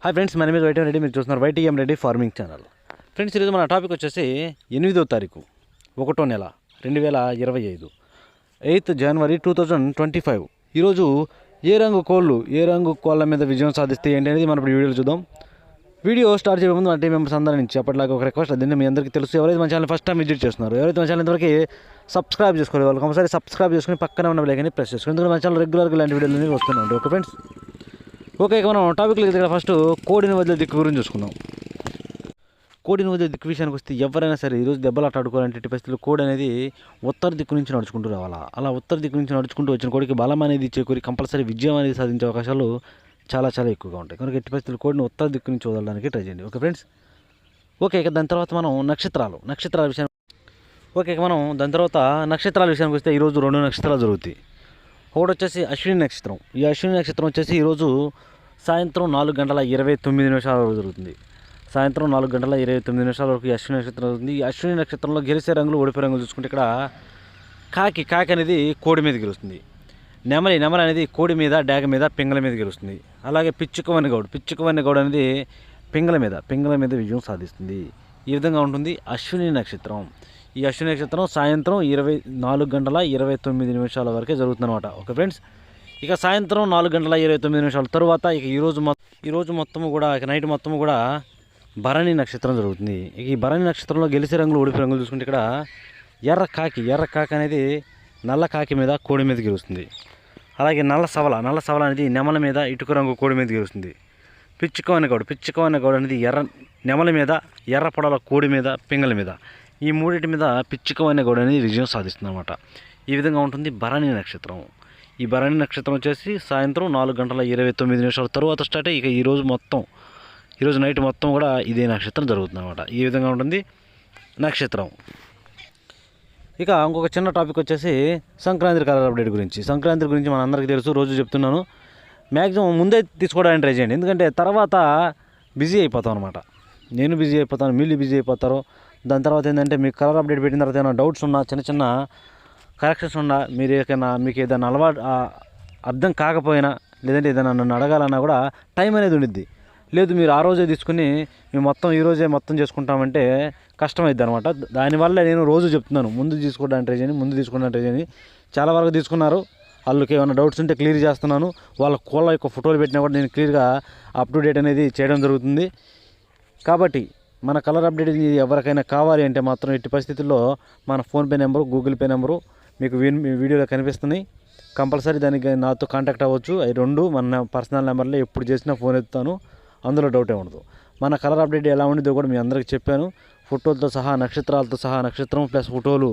Hi friends, మన మీద YTM Reddy. మీరు చూస్తున్నారు YTM Reddy farming channel. Friends, ఈరోజు మన టాపిక్ వచ్చేసి 8వ తారీఖు 1వ నెల 2025, 8th January 2025. ఈరోజు ఏ రంగు కోళ్ళ మీద విజయం సాధిస్తే ఏంటి అనేది మనం ఇప్పుడు వీడియోలో చూద్దాం. వీడియో స్టార్ట్ చేయడం ముందు మా టీం మెంబర్స్ అందరి నుంచి అప్పటిలాగా ఒక రిక్వెస్ట్. దీన్ని మీ అందరికీ తెలుసు. ఎవరైతే మన ఛానల్ ఫస్ట్ టైం విజిట్ చేస్తున్నారు, ఎవరైతే మన ఛానల్ ఇంతవరకు సబ్స్క్రైబ్ చేసుకోవాలి, వాళ్ళకి ఒకసారి సబ్స్క్రైబ్ చేసుకుని పక్కన ఉన్న బెల్ ఐకాన్ని ప్రెస్ చేసుకోండి. ఎందుకంటే మన ఛానల్ రెగ్యులర్గా ఇలాంటి వీడియోలు వస్తూనే ఉంటాయి. ఓకే ఫ్రెండ్స్, ఓకే మనం టాపిక్లో దగ్గర ఫస్ట్ కోడిని వదిలే దిక్కు గురించి చూసుకుందాం. కోడిని వదిలే దిక్కు విషయానికి వస్తే ఎవరైనా సరే ఈరోజు దెబ్బలాట ఆడుకోవాలంటే ఇటు పరిస్థితుల్లో కోడి అనేది ఉత్తర దిక్కు నుంచి నడుచుకుంటూ రావాలా. అలా ఉత్తర దిక్కు నుంచి నడుచుకుంటూ వచ్చిన కోడికి బలం అనేది చేకూరి కంపల్సరీ విజయం అనేది సాధించే అవకాశాలు చాలా ఎక్కువగా ఉంటాయి. కనుక ఎట్టి పరిస్థితుల్లో కోడిని ఉత్తర దిక్కు నుంచి వదలడానికి ట్రై చేయండి. ఓకే ఫ్రెండ్స్, ఓకే ఇక దాని తర్వాత మనం నక్షత్రాల విషయానికి వస్తే ఈరోజు 2 నక్షత్రాలు జరుగుతాయి. ఒకటి వచ్చేసి అశ్విని నక్షత్రం. ఈ అశ్విని నక్షత్రం వచ్చేసి ఈరోజు సాయంత్రం 4:29 వరకు జరుగుతుంది. సాయంత్రం 4:29 వరకు ఈ అశ్విని నక్షత్రం జరుగుతుంది. ఈ అశ్విని నక్షత్రంలో గెలిచే రంగులు, ఓడిపోయే రంగులు చూసుకుంటే ఇక్కడ కాకి అనేది కోడి మీద గెలుస్తుంది. నెమలి అనేది కోడి మీద, డాగ మీద, పింగళ మీద గెలుస్తుంది. అలాగే పిచ్చుకవన్నె గౌడ్ అనేది పింగళ మీద విజయం సాధిస్తుంది. ఈ విధంగా ఉంటుంది అశ్విని నక్షత్రం. ఈ అశ్విని నక్షత్రం సాయంత్రం 4:29 వరకే జరుగుతుందన్నమాట. ఓకే ఫ్రెండ్స్, ఇక సాయంత్రం 4:29 తరువాత ఇక ఈరోజు మొత్తము కూడా ఇక నైట్ మొత్తము కూడా భరణి నక్షత్రం జరుగుతుంది. ఇక ఈ భరణి నక్షత్రంలో గెలిచే రంగులు, ఓడిపోయే రంగులు చూసుకుంటే ఇక్కడ ఎర్ర కాకి అనేది నల్ల కాకి మీద, కోడి మీద గెలుస్తుంది. అలాగే నల్ల సవల అనేది నెమల మీద, ఇటుక రంగు కోడి మీద గెలుస్తుంది. పిచ్చుకవన్నె గౌడ్ అనేది నెమల మీద, ఎర్ర పొడల కోడి మీద, పింగళ మీద, ఈ మూడింటి మీద పిచ్చుకవన్నె గౌడ్ అనేది విజయం సాధిస్తుంది అనమాట. ఈ విధంగా ఉంటుంది భరణి నక్షత్రం. ఈ భరణి నక్షత్రం వచ్చేసి సాయంత్రం 4:29 తరువాత స్టార్ట్ అయ్యి ఇక ఈరోజు నైట్ మొత్తం కూడా ఇదే నక్షత్రం జరుగుతుంది అనమాట. ఈ విధంగా ఉంటుంది నక్షత్రం. ఇక ఇంకొక చిన్న టాపిక్ వచ్చేసి సంక్రాంతి కలర్ అప్డేట్ గురించి. సంక్రాంతి గురించి మన అందరికీ తెలుసు, రోజు చెప్తున్నాను. మ్యాక్సిమం ముందే తీసుకోవడానికి ట్రై చేయండి, ఎందుకంటే తర్వాత బిజీ అయిపోతాం అనమాట. నేను బిజీ అయిపోతాను, మీరు బిజీ అయిపోతారు. దాని తర్వాత ఏంటంటే మీకు కలర్ అప్డేట్ పెట్టిన తర్వాత ఏమైనా డౌట్స్ ఉన్నా, చిన్న కరెక్షన్స్ ఉన్నా, మీకు ఏదైనా అర్థం కాకపోయినా, లేదంటే ఏదైనా నన్ను అడగాలన్నా కూడా టైం అనేది ఉండిద్ది. లేదు మీరు ఆ రోజే తీసుకుని మేము ఈరోజే మొత్తం చేసుకుంటామంటే కష్టమైద్ది అనమాట. దానివల్ల నేను రోజు చెప్తున్నాను, ముందు తీసుకోవడానికి ట్రై చేయండి. చాలా వరకు తీసుకున్నారు. వాళ్ళకి ఏమైనా డౌట్స్ ఉంటే క్లియర్ చేస్తున్నాను. వాళ్ళ కోళ్ళ యొక్క ఫోటోలు పెట్టినా కూడా నేను క్లియర్గా అప్ టు డేట్ అనేది చేయడం జరుగుతుంది. కాబట్టి మన కలర్ అప్డేట్ ఎవరికైనా కావాలి అంటే మాత్రం ఎట్టి పరిస్థితుల్లో మన PhonePe number, Google pay number మీకు వీడియోలో కనిపిస్తున్నాయి. కంపల్సరీ దానికి నాతో కాంటాక్ట్ అవ్వచ్చు. అవి 2 మన పర్సనల్ నెంబర్లో ఎప్పుడు చేసినా ఫోన్ ఎత్తుతాను, అందులో డౌటే ఉండదు. మన కలర్ అప్డేట్ ఎలా ఉండిద్దో కూడా మీ అందరికీ చెప్పాను. ఫోటోలతో సహా, నక్షత్రాలతో సహా, నక్షత్రం ప్లస్ ఫోటోలు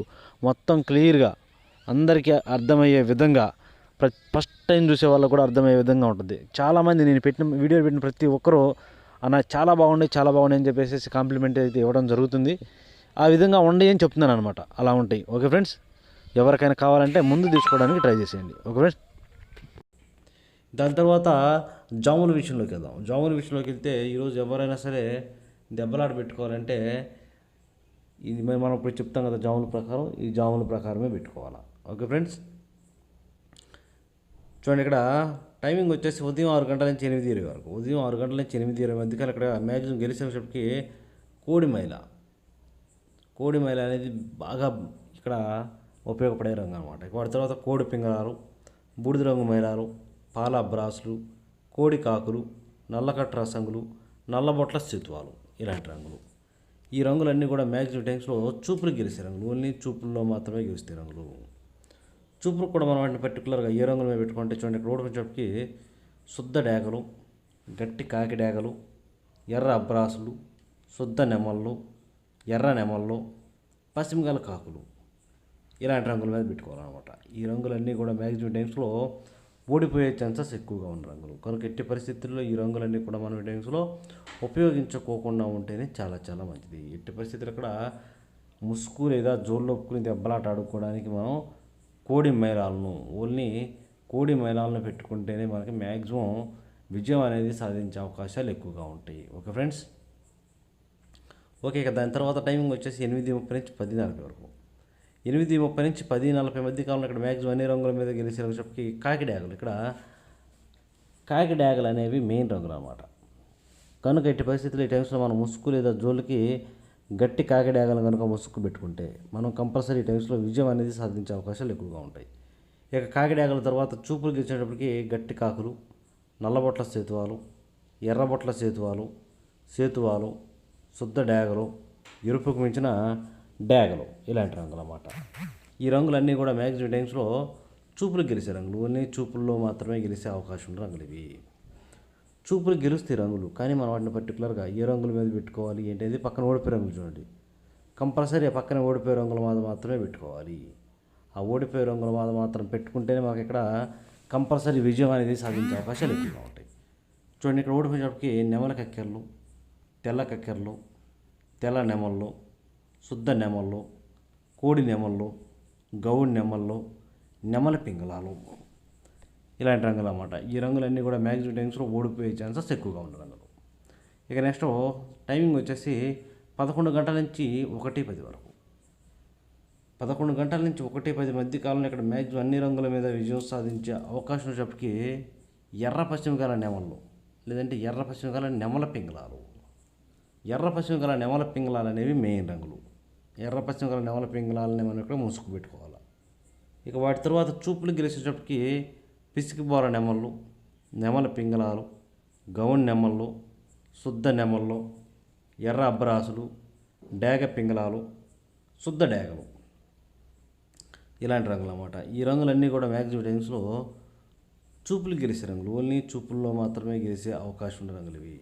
మొత్తం క్లియర్గా అందరికీ అర్థమయ్యే విధంగా, ఫస్ట్ టైం చూసే వాళ్ళకు కూడా అర్థమయ్యే విధంగా ఉంటుంది. చాలామంది నేను వీడియో పెట్టిన ప్రతి ఒక్కరూ అన్న చాలా బాగుంది అని చెప్పేసి కాంప్లిమెంట్ అయితే ఇవ్వడం జరుగుతుంది. ఆ విధంగా ఉండయి అని చెప్తున్నాను అనమాట. అలా ఉంటాయి. ఓకే ఫ్రెండ్స్, ఎవరికైనా కావాలంటే ముందు తీసుకోవడానికి ట్రై చేసేయండి. ఓకే ఫ్రెండ్స్, దాని తర్వాత జాముల విషయంలోకి వెళ్తే ఈరోజు ఎవరైనా సరే దెబ్బలాట పెట్టుకోవాలంటే ఇది మనం ఇప్పుడు చెప్తాం కదా, ఈ జాముల ప్రకారమే పెట్టుకోవాలా. ఓకే ఫ్రెండ్స్, చూడండి ఇక్కడ టైమింగ్ వచ్చేసి ఉదయం 6 గంటల నుంచి 8:20 వరకు. ఉదయం 6 గంటల నుంచి 8:20 మధ్యకాలం ఇక్కడ మ్యాక్సిమం గెలిచేటప్పటికి కోడి మైల అనేది బాగా ఇక్కడ ఉపయోగపడే రంగు అనమాట. వాటి తర్వాత కోడి పింగళాలు, బూడిద రంగు మైలాలు, పాల అబ్రాసులు, కోడి కాకులు, నల్లకట్ట రసంగులు, నల్లబొట్ల స్థిత్వాలు, ఇలాంటి రంగులు. ఈ రంగులన్నీ కూడా మ్యాక్సిమం టైమ్స్లో చూపులు గెలిచే రంగులు. ఓన్లీ చూపుల్లో మాత్రమే గెలుస్తాయి రంగులు. చూపులు కూడా మనం వాటిని పర్టికులర్గా ఏ రంగుల మీద పెట్టుకుంటే చూడండి, ఇక్కడ ఓడిపోయేటప్పటికి శుద్ధ డేగలు, గట్టి కాకి డేగలు, ఎర్ర అబ్రాసులు, శుద్ధ నెమళ్ళు, ఎర్ర నెమళ్ళు, పశ్చిమగల కాకులు, ఇలాంటి రంగుల మీద పెట్టుకోవాలన్నమాట. ఈ రంగులన్నీ కూడా మ్యాక్సిమం టైమ్స్లో ఓడిపోయే ఛాన్సెస్ ఎక్కువగా ఉన్న రంగులు. కనుక ఎట్టి పరిస్థితుల్లో ఈ రంగులన్నీ కూడా మనం టైమ్స్లో ఉపయోగించుకోకుండా ఉంటేనే చాలా మంచిది. ఎట్టి పరిస్థితులు ఇక్కడ ముసుగు లేదా జోళ్ళు ఒప్పుకుని దెబ్బలాట ఆడుకోవడానికి మనం ఓన్లీ కోడి మైలాలను పెట్టుకుంటేనే మనకి మ్యాక్సిమం విజయం అనేది సాధించే అవకాశాలు ఎక్కువగా ఉంటాయి. ఓకే ఫ్రెండ్స్, ఓకే ఇక దాని తర్వాత టైమింగ్ వచ్చేసి 8:30 నుంచి 10:40 వరకు. 8:30 నుంచి 10:40 మధ్య కాలంలో ఇక్కడ మ్యాక్సిమం అన్ని రంగుల మీద గెలిచేటప్పటికి కాకి డ్యాగులు అనేవి మెయిన్ రంగులు అన్నమాట. కనుక ఎట్టి పరిస్థితుల్లో ఈ టైమ్స్లో మనం ముసుగు లేదా జోలికి గట్టి కాకిడాగలను కనుక ముసుగు పెట్టుకుంటే మనం కంపల్సరీ ఈ టైమ్స్లో విజయం అనేది సాధించే అవకాశాలు ఎక్కువగా ఉంటాయి. ఇక కాకిడాగల తర్వాత చూపులు గెలిచేటప్పటికి గట్టి కాకులు, నల్లబొట్ల సేతువాలు, ఎర్రబొట్ల సేతువాలు, శుద్ధ డేగలు, ఎరుపుకు మించిన డేగలు, ఇలాంటి రంగులు అన్నమాట. ఈ రంగులన్నీ కూడా మ్యాక్సిమం టైమ్స్లో చూపులు గెలిచే రంగులు, ఓన్లీ చూపుల్లో మాత్రమే గెలిచే అవకాశం ఉన్న రంగులు ఇవి. చూపులు గెలుస్తాయి రంగులు, కానీ మనం వాటిని పర్టికులర్గా ఏ రంగుల మీద పెట్టుకోవాలి ఏంటనేది పక్కన ఓడిపోయే రంగులు చూడండి. కంపల్సరీ ఆ పక్కన ఓడిపోయే రంగుల మీద మాత్రమే పెట్టుకోవాలి. ఆ ఓడిపోయే రంగుల మీద మాత్రం పెట్టుకుంటేనే మాకు ఇక్కడ కంపల్సరీ విజయం అనేది సాధించే అవకాశాలు ఎక్కువగా ఉంటాయి. చూడండి, ఇక్కడ ఓడిపోయేటప్పటికి నెమల కక్కెరలు, తెల్ల కక్కెరలు, తెల్ల నెమళ్ళు, శుద్ధ నెమళ్ళు, కోడి నెమళ్ళు, గౌడి నెమళ్ళు, నెమల పింగళాలు, ఇలాంటి రంగులు అన్నమాట. ఈ రంగులన్నీ కూడా మ్యాక్సిమం టైమ్స్లో ఓడిపోయే ఛాన్సెస్ ఎక్కువగా ఉన్న రంగులు. ఇక నెక్స్ట్ టైమింగ్ వచ్చేసి 11 గంటల నుంచి 1:10 వరకు. 11 గంటల నుంచి 1:10 మధ్య కాలంలో ఇక్కడ మ్యాక్సిమం అన్ని రంగుల మీద విజయం సాధించే అవకాశం వచ్చేప్పటికి ఎర్ర పశ్చిమ గల నెమళ్ళు, లేదంటే ఎర్ర పశ్చిమ గల నెమల పింగళాలు. ఎర్ర పశ్చిమ గల నెమల పింగళాలు అనేవి మెయిన్ రంగులు. ఎర్ర పశ్చిమ గల నెమల పింగళాలని మనం ఇక్కడ ముసుగు పెట్టుకోవాలి. ఇక వాటి తర్వాత చూపులు గెలిచేటప్పటికి పిసికిబోర నెమళ్ళు, నెమల పింగళాలు, గౌన్ నెమళ్ళు, శుద్ధ నెమళ్ళు, ఎర్ర అబ్బరాసులు, డేగ పింగళాలు, శుద్ధ డేగలు, ఇలాంటి రంగులు అన్నమాట. ఈ రంగులన్నీ కూడా మ్యాక్సిమం టైమ్స్లో చూపులు గెలిచే రంగులు, ఓన్లీ చూపుల్లో మాత్రమే గెలిచే అవకాశం ఉన్న రంగులు ఇవి.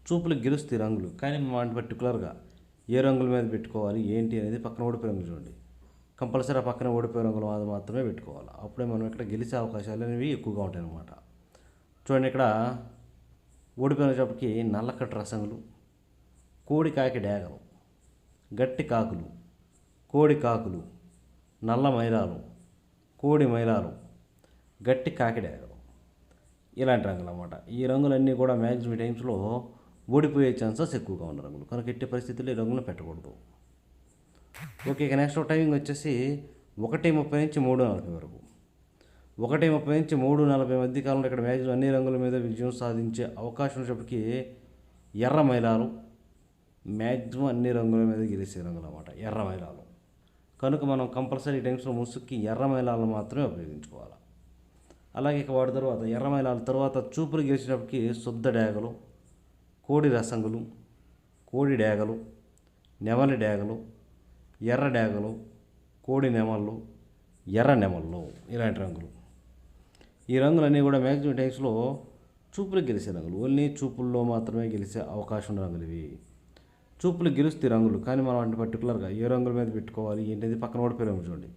చూపులు గెలుస్తాయి రంగులు, కానీ వాటి పర్టికులర్గా ఏ రంగుల మీద పెట్టుకోవాలి ఏంటి అనేది పక్కన ఓడిపోయే రంగులు చూడండి. కంపల్సరీ ఆ పక్కన ఓడిపోయే రంగుల మీద మాత్రమే పెట్టుకోవాలి. అప్పుడే మనం ఇక్కడ గెలిచే అవకాశాలు అనేవి ఎక్కువగా ఉంటాయి అన్నమాట. చూడండి, ఇక్కడ ఓడిపోయినప్పటికీ నల్లకట్టు రసంగులు, కోడి కాకి డేగలు, గట్టి కాకులు, కోడి కాకులు, నల్ల మైలాలు, కోడి మైలాలు, గట్టి కాకి డేగలు, ఇలాంటి రంగులు అన్నమాట. ఈ రంగులన్నీ కూడా మ్యాక్సిమం టైమ్స్లో ఓడిపోయే ఛాన్సెస్ ఎక్కువగా ఉన్న రంగులు, కనుక ఎట్టి పరిస్థితుల్లో ఈ రంగులను పెట్టకూడదు. ఓకే, ఇక నెక్స్ట్ టైమింగ్ వచ్చేసి 1:30 నుంచి 3:40 వరకు. 1:30 నుంచి 3:40 మధ్య కాలంలో ఇక్కడ మ్యాక్సిమం అన్ని రంగుల మీద విజయం సాధించే అవకాశం ఉన్నప్పటికీ ఎర్ర మైలాలు మ్యాక్సిమం అన్ని రంగుల మీద గెలిచే రంగులు అన్నమాట, ఎర్ర మైలాలు. కనుక మనం కంపల్సరీ టైమ్స్లో ముసుగుకి ఎర్ర మైలాలను మాత్రమే ఉపయోగించుకోవాలి. అలాగే ఇక వాటి తర్వాత ఎర్ర మైలాల తర్వాత చూపులు గెలిచినప్పటికీ శుద్ధ డేగలు, కోడి రసంగులు, కోడి డేగలు, నెమలి డేగలు, ఎర్ర డేగలు, కోడి నెమళ్ళు, ఎర్ర నెమళ్ళు, ఇలాంటి రంగులు. ఈ రంగులన్నీ కూడా మ్యాక్సిమం టైమ్స్లో చూపులు గెలిచే రంగులు, ఓన్లీ చూపుల్లో మాత్రమే గెలిచే అవకాశం ఉన్న రంగులు ఇవి. చూపులు గెలుస్తాయి రంగులు, కానీ మనం వాటిని పర్టికులర్గా ఏ రంగుల మీద పెట్టుకోవాలి ఏంటది పక్కన ఓడిపోయే రంగులు చూడండి.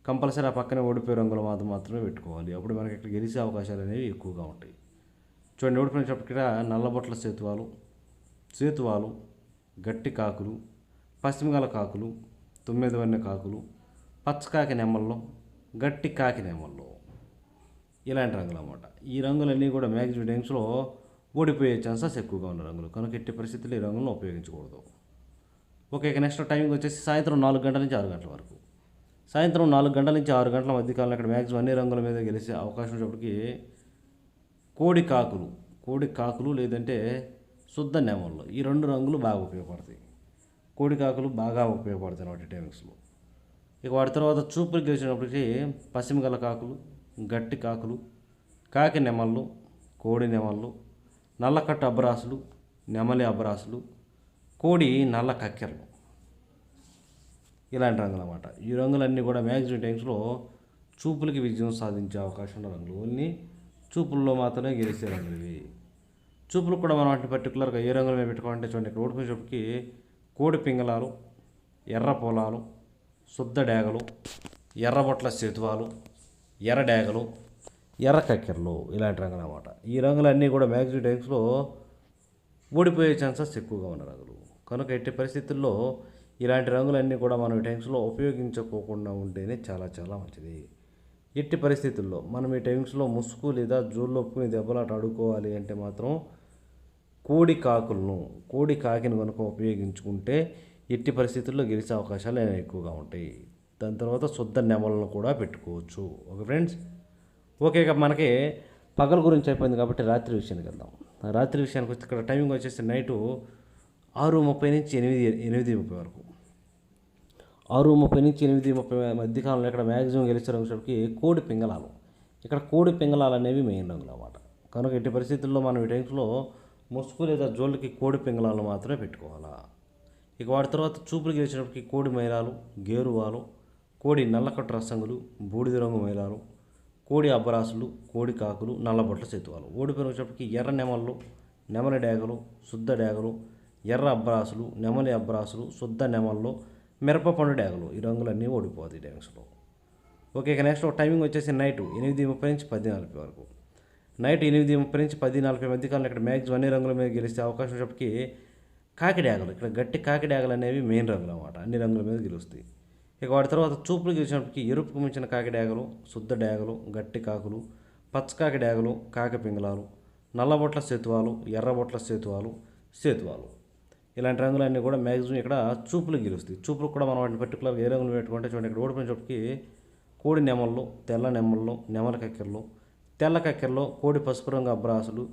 కంపల్సరీ ఆ పక్కనే ఓడిపోయే రంగుల మాత్రమే పెట్టుకోవాలి. అప్పుడు మనకి ఇక్కడ గెలిచే అవకాశాలు అనేవి ఎక్కువగా ఉంటాయి. చూడండి, ఓడిపోయినప్పటికీ నల్లబొట్ల సేతువాలు, గట్టి కాకులు, పశ్చిమగల కాకులు, 9 వన్నె కాకులు, పచ్చకాకి నెమళ్ళు, గట్టి కాకి నెమళ్ళు, ఇలాంటి రంగులు అన్నమాట. ఈ రంగులన్నీ కూడా మ్యాక్సిమం టైమ్స్లో ఓడిపోయే ఛాన్సెస్ ఎక్కువగా ఉన్న రంగులు, కనుక ఎట్టి పరిస్థితుల్లో ఈ రంగులను ఉపయోగించకూడదు. ఓకే, ఇక నెక్స్ట్ టైమింగ్ వచ్చేసి సాయంత్రం 4 గంటల నుంచి 6 గంటల వరకు. సాయంత్రం 4 గంటల నుంచి 6 గంటల మధ్య కాలంలో ఇక్కడ మ్యాక్సిమం అన్ని రంగుల మీద గెలిచే అవకాశం ఉన్నప్పటికీ కోడి కాకులు లేదంటే శుద్ధ నెమళ్ళు, ఈ 2 రంగులు బాగా ఉపయోగపడతాయి. కోడి కాకులు బాగా ఉపయోగపడతాయి వాటి టైమింగ్స్లో. ఇక వాటి తర్వాత చూపులు గెలిచినప్పటికీ పశ్చిమగల కాకులు, గట్టి కాకులు, కాకి నెమళ్ళు, కోడి నెమళ్ళు, నల్లకట్టు అబ్బరాసులు, నెమలి అబ్బరాసులు, కోడి నల్ల కక్కెరలు, ఇలాంటి రంగులు అన్నమాట. ఈ రంగులన్నీ కూడా మ్యాక్సిమం టైమ్స్లో చూపులకి విజయం సాధించే అవకాశం ఉన్న రంగులు, ఓన్లీ చూపుల్లో మాత్రమే గెలిచే రంగులు ఇవి. చూపులు కూడా మనం వాటిని పర్టికులర్గా ఏ రంగుల మీద పెట్టుకోవాలంటే చూడండి, ఇక్కడ ఓడిపోయేటప్పటికి కోడి పింగళాలు, ఎర్ర పొలాలు, శుద్ధ డేగలు, ఎర్రబొట్ల సేతువాలు, ఎర్ర డేగలు, ఎర్ర కక్కెరలు, ఇలాంటి రంగులు అన్నమాట. ఈ రంగులన్నీ కూడా మ్యాక్సిమం టైమ్స్లో ఓడిపోయే ఛాన్సెస్ ఎక్కువగా ఉన్న రంగులు, కనుక ఎట్టి పరిస్థితుల్లో ఇలాంటి రంగులన్నీ కూడా మనం ఈ టైమ్స్లో ఉపయోగించుకోకుండా ఉంటేనే చాలా చాలా మంచిది. ఎట్టి పరిస్థితుల్లో మనం ఈ టైమ్స్లో ముసుగు లేదా జోళ్ళు ఒప్పుకుని దెబ్బలాట ఆడుకోవాలి అంటే మాత్రం కోడి కాకిని కనుక ఉపయోగించుకుంటే ఎట్టి పరిస్థితుల్లో గెలిచే అవకాశాలు ఎక్కువగా ఉంటాయి. దాని తర్వాత శుద్ధ నెమలను కూడా పెట్టుకోవచ్చు. ఓకే ఫ్రెండ్స్, ఓకే, ఇక మనకి పగల గురించి అయిపోయింది కాబట్టి రాత్రి విషయానికి వెళ్దాం. రాత్రి విషయానికి వచ్చి ఇక్కడ టైమింగ్ వచ్చేసి నైటు 6:30 నుంచి 8:30 వరకు. 6:30 నుంచి 8:30 మధ్యకాలంలో ఇక్కడ మ్యాక్సిమం గెలిచే రంగుకి కోడి పింగళాలు. ఇక్కడ కోడి పింగళాలు అనేవి మెయిన్ రంగులు అన్నమాట. కనుక ఎట్టి పరిస్థితుల్లో మనం ఈ టైమ్స్లో ముసుగు లేదా జోళ్ళకి కోడి పింగళాలు మాత్రమే పెట్టుకోవాలా. ఇక వాటి తర్వాత చూపులు గెలిచినప్పటికీ కోడి మైలాలు, గేరువాలు, కోడి నల్లకట్టు రసంగులు, బూడిద రంగు మైలాలు, కోడి అబ్బరాసులు, కోడి కాకులు, నల్లబొట్ల సేతువాలు. ఓడిపోయిన వచ్చేటప్పటికి ఎర్ర నెమళ్ళు, నెమలి డేగలు, శుద్ధ డేగలు, ఎర్ర అబ్బరాసులు, నెమలి అబ్బరాసులు, శుద్ధ నెమళ్ళు, మిరపపండు డేగలు. ఈ రంగులన్నీ ఓడిపోతాయి డ్యాన్స్లో. ఓకే, ఇక నెక్స్ట్ టైమింగ్ వచ్చేసి నైట్ 8:30 నుంచి 10:40 వరకు. నైట్ 8:30 నుంచి 10:40 మధ్యకాలంలో ఇక్కడ మ్యాక్సిమం అన్ని రంగుల మీద గెలిస్తే అవకాశం వచ్చేటప్పటికి కాకి డేగలు. ఇక్కడ గట్టి కాకి డేగలు అనేవి మెయిన్ రంగులు అన్నమాట, అన్ని రంగుల మీద గెలుస్తాయి. ఇక వాటి తర్వాత చూపులు గెలిచినప్పటికీ ఎరుపుకు మించిన కాకి డేగలు, శుద్ధ డేగలు, గట్టి కాకులు, పచ్చకాకి డేగలు, కాకి పింగళాలు, నల్లబొట్ల సేతువాలు, ఎర్రబొట్ల సేతువాలు. ఇలాంటి రంగులన్నీ కూడా మ్యాక్సిమం ఇక్కడ చూపులు గెలుస్తాయి. చూపులు కూడా మనం వాటిని పర్టికులర్గా ఏ రంగులు పెట్టుకుంటే చూడండి. ఇక్కడ ఓడిపోయిన చోటుకి కోడి నెమళ్ళు, తెల్ల నెమళ్ళు, నెమల కక్కెరలు, తెల్ల కక్కెరలో కోడి పసుపు రంగు అబ్రాసులు,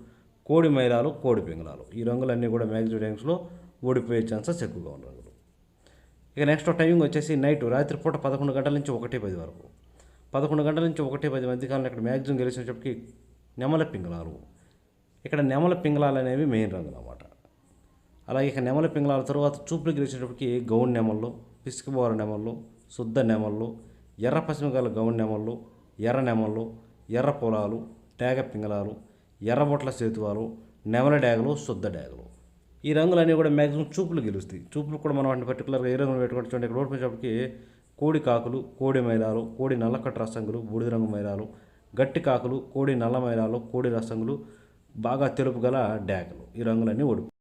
కోడి మైలాలు, కోడి పింగళాలు. ఈ రంగులన్నీ కూడా మ్యాక్సిమం టైమ్స్లో ఓడిపోయే ఛాన్సెస్ ఎక్కువగా ఉన్న రంగులు. ఇక నెక్స్ట్ టైమింగ్ వచ్చేసి నైట్ రాత్రిపూట 11 గంటల నుంచి 1:10 వరకు. 11 గంటల నుంచి 1:10 మధ్యకాలంలో ఇక్కడ మ్యాక్సిమం గెలిచినప్పటికీ నెమల పింగళాలు. ఇక్కడ నెమల పింగళాలు అనేవి మెయిన్ రంగులు అన్నమాట. అలాగే ఇక నెమల పింగళాల తర్వాత చూపులు గెలిచినప్పటికీ గౌన్ నెమళ్ళు, పిసికిబోర నెమళ్ళు, శుద్ధ నెమళ్ళు, ఎర్ర పశ్చిమగల గౌన్ నెమళ్ళు, ఎర్ర నెమళ్ళు, ఎర్ర పొలాలు, డేగ పింగళాలు, ఎర్రబొట్ల సేతువాలు, నెమల డేగలు, శుద్ధ డేగలు. ఈ రంగులన్నీ కూడా మ్యాక్సిమం చూపులు గెలుస్తాయి. చూపులు కూడా మనం వాటిని పర్టికులర్గా ఏ రంగులు పెట్టుకుంటే చూడండి. ఇక్కడ ఓడిపోయేటప్పటికి కోడి కాకులు, కోడి మైలాలు, కోడి నల్లకట్టు రసంగులు, బూడిద రంగు మైలాలు, గట్టి కాకులు, కోడి నల్ల మైలాలు, కోడి రసంగులు, బాగా తెలుపు గల డేగలు. ఈ రంగులన్నీ ఓడిపోయి